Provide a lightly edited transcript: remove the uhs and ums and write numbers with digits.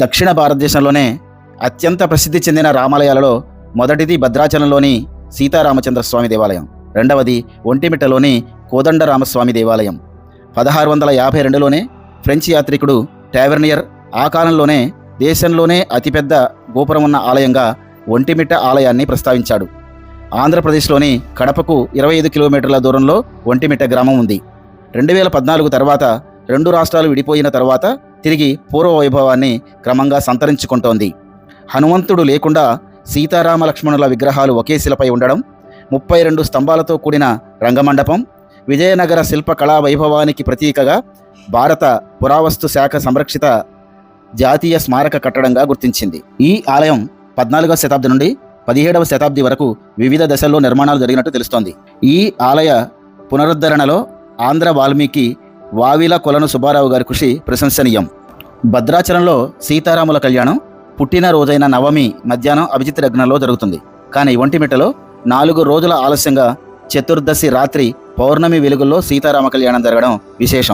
దక్షిణ భారతదేశంలోనే అత్యంత ప్రసిద్ధి చెందిన రామాలయాలలో మొదటిది భద్రాచలంలోని సీతారామచంద్ర స్వామి దేవాలయం, రెండవది ఒంటిమిట్టలోని కోదండరామస్వామి దేవాలయం. 1652లోనే ఫ్రెంచ్ యాత్రికుడు టావెర్నియర్ ఆ కాలంలోనే దేశంలోనే అతిపెద్ద గోపురం ఉన్న ఆలయంగా ఒంటిమిట్ట ఆలయాన్ని ప్రస్తావించాడు. ఆంధ్రప్రదేశ్లోని కడపకు 25 కిలోమీటర్ల దూరంలో ఒంటిమిట్ట గ్రామం ఉంది. 2014 తర్వాత రెండు రాష్ట్రాలు విడిపోయిన తర్వాత తిరిగి పూర్వ వైభవాన్ని క్రమంగా సంతరించుకుంటోంది. హనుమంతుడు లేకుండా సీతారామ లక్ష్మణుల విగ్రహాలు ఒకే శిలపై ఉండడం, 32 స్తంభాలతో కూడిన రంగమండపం విజయనగర శిల్ప కళా వైభవానికి ప్రతీకగా భారత పురావస్తు శాఖ సంరక్షిత జాతీయ స్మారక కట్టడంగా గుర్తించింది. ఈ ఆలయం 14వ శతాబ్ది నుండి 17వ శతాబ్ది వరకు వివిధ దశల్లో నిర్మాణాలు జరిగినట్టు తెలుస్తోంది. ఈ ఆలయ పునరుద్ధరణలో ఆంధ్ర వాల్మీకి వావిల కొలను సుబ్బారావు గారి కృషి ప్రశంసనీయం. భద్రాచలంలో సీతారాముల కళ్యాణం పుట్టిన రోజైన నవమి మధ్యాహ్నం అభిజిత్ లగ్నంలో జరుగుతుంది. కానీ ఒంటిమిట్టలో 4 రోజుల ఆలస్యంగా చతుర్దశి రాత్రి పౌర్ణమి వెలుగుల్లో సీతారామ కళ్యాణం జరగడం విశేషం.